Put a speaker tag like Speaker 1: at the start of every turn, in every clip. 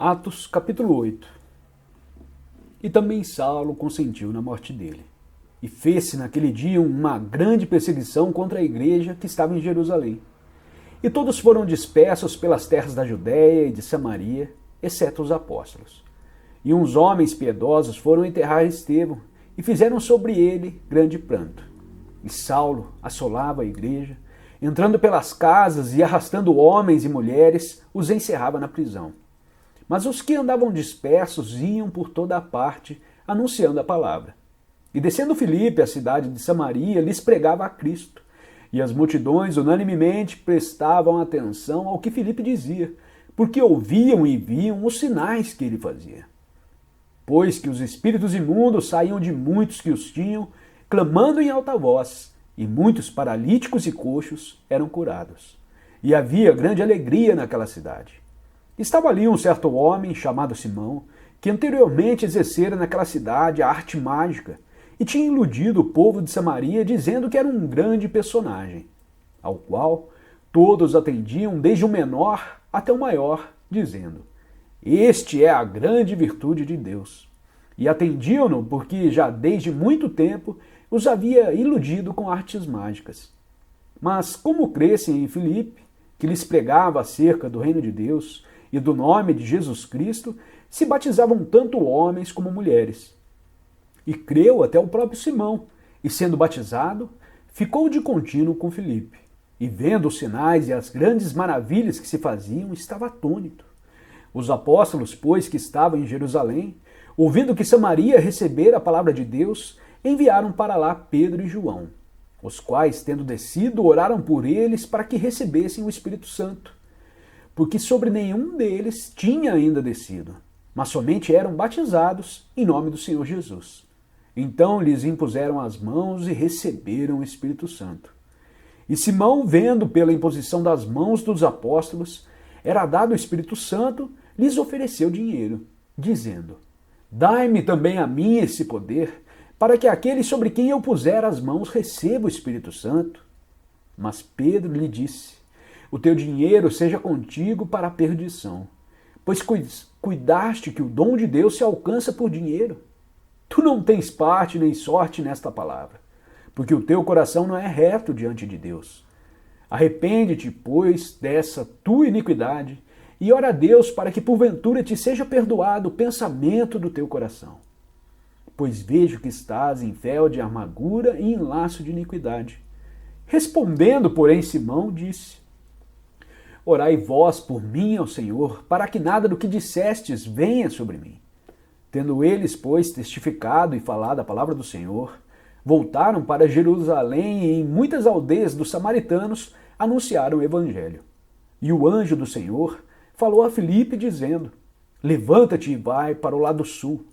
Speaker 1: Atos capítulo 8. E também Saulo consentiu na morte dele. E fez-se naquele dia uma grande perseguição contra a igreja que estava em Jerusalém. E todos foram dispersos pelas terras da Judéia e de Samaria, exceto os apóstolos. E uns homens piedosos foram enterrar Estevão, e fizeram sobre ele grande pranto. E Saulo assolava a igreja, entrando pelas casas e arrastando homens e mulheres, os encerrava na prisão. Mas os que andavam dispersos iam por toda a parte, anunciando a palavra. E descendo Filipe à cidade de Samaria, lhes pregava a Cristo. E as multidões unanimemente prestavam atenção ao que Filipe dizia, porque ouviam e viam os sinais que ele fazia. Pois que os espíritos imundos saíam de muitos que os tinham, clamando em alta voz, e muitos paralíticos e coxos eram curados. E havia grande alegria naquela cidade. Estava ali um certo homem, chamado Simão, que anteriormente exercera naquela cidade a arte mágica, e tinha iludido o povo de Samaria dizendo que era um grande personagem, ao qual todos atendiam, desde o menor até o maior, dizendo: "Este é a grande virtude de Deus." E atendiam-no porque já desde muito tempo os havia iludido com artes mágicas. Mas como crescem em Filipe, que lhes pregava acerca do reino de Deus e do nome de Jesus Cristo, se batizavam tanto homens como mulheres. E creu até o próprio Simão, e sendo batizado, ficou de contínuo com Filipe. E vendo os sinais e as grandes maravilhas que se faziam, estava atônito. Os apóstolos, pois, que estavam em Jerusalém, ouvindo que Samaria recebera a palavra de Deus, enviaram para lá Pedro e João, os quais, tendo descido, oraram por eles para que recebessem o Espírito Santo, porque sobre nenhum deles tinha ainda descido, mas somente eram batizados em nome do Senhor Jesus. Então lhes impuseram as mãos e receberam o Espírito Santo. E Simão, vendo pela imposição das mãos dos apóstolos, era dado o Espírito Santo, lhes ofereceu dinheiro, dizendo: "Dai-me também a mim esse poder, para que aquele sobre quem eu puser as mãos receba o Espírito Santo." Mas Pedro lhe disse: "O teu dinheiro seja contigo para a perdição, pois cuidaste que o dom de Deus se alcança por dinheiro. Tu não tens parte nem sorte nesta palavra, porque o teu coração não é reto diante de Deus. Arrepende-te, pois, dessa tua iniquidade, e ora a Deus para que porventura te seja perdoado o pensamento do teu coração. Pois vejo que estás em véu de amargura e em laço de iniquidade." Respondendo, porém, Simão disse: "Orai vós por mim ao Senhor, para que nada do que dissestes venha sobre mim." Tendo eles, pois, testificado e falado a palavra do Senhor, voltaram para Jerusalém e em muitas aldeias dos samaritanos anunciaram o evangelho. E o anjo do Senhor falou a Filipe dizendo: "Levanta-te e vai para o lado sul,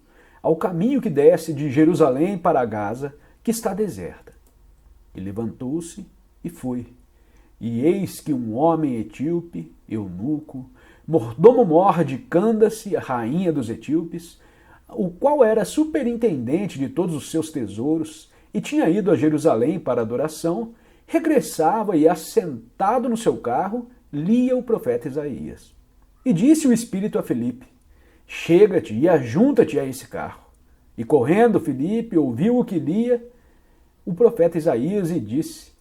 Speaker 1: ao caminho que desce de Jerusalém para Gaza, que está deserta." E levantou-se e foi. E eis que um homem etíope, eunuco, mordomo-mor de Cândace, a rainha dos etíopes, o qual era superintendente de todos os seus tesouros e tinha ido a Jerusalém para adoração, regressava e, assentado no seu carro, lia o profeta Isaías. E disse o Espírito a Filipe: "Chega-te e ajunta-te a esse carro." E correndo Filipe ouviu o que lia o profeta Isaías e disse: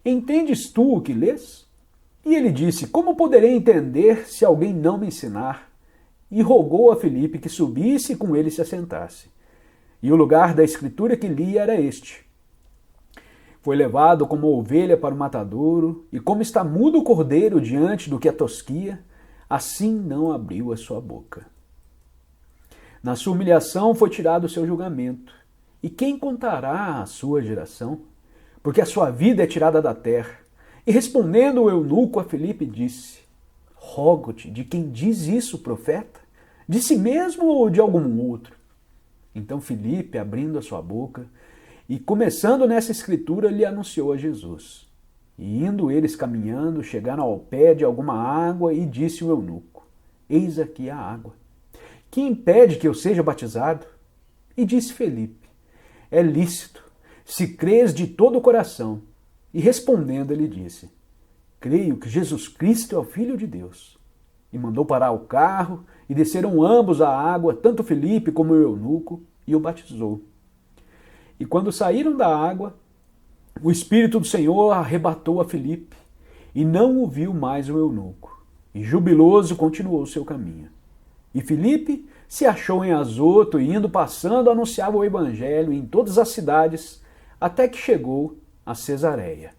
Speaker 1: "Entendes tu o que lês?" E ele disse: "Como poderei entender se alguém não me ensinar?" E rogou a Filipe que subisse e com ele se assentasse. E o lugar da escritura que lia era este: "Foi levado como ovelha para o matadouro, e como está mudo o cordeiro diante do que a tosquia, assim não abriu a sua boca. Na sua humilhação foi tirado o seu julgamento. E quem contará a sua geração? Porque a sua vida é tirada da terra." E respondendo o eunuco a Filipe disse: "Rogo-te, de quem diz isso o profeta? De si mesmo ou de algum outro?" Então Filipe, abrindo a sua boca e começando nessa escritura, lhe anunciou a Jesus. E indo eles caminhando, chegaram ao pé de alguma água e disse o eunuco: "Eis aqui a água. Que impede que eu seja batizado?" E disse Filipe: "É lícito, se crês de todo o coração." E respondendo ele disse: "Creio que Jesus Cristo é o Filho de Deus." E mandou parar o carro e desceram ambos à água, tanto Filipe como o eunuco, e o batizou. E quando saíram da água, o Espírito do Senhor arrebatou a Filipe, e não o viu mais o eunuco. E jubiloso continuou seu caminho. E Filipe se achou em Azoto, e indo passando, anunciava o evangelho em todas as cidades, até que chegou a Cesareia.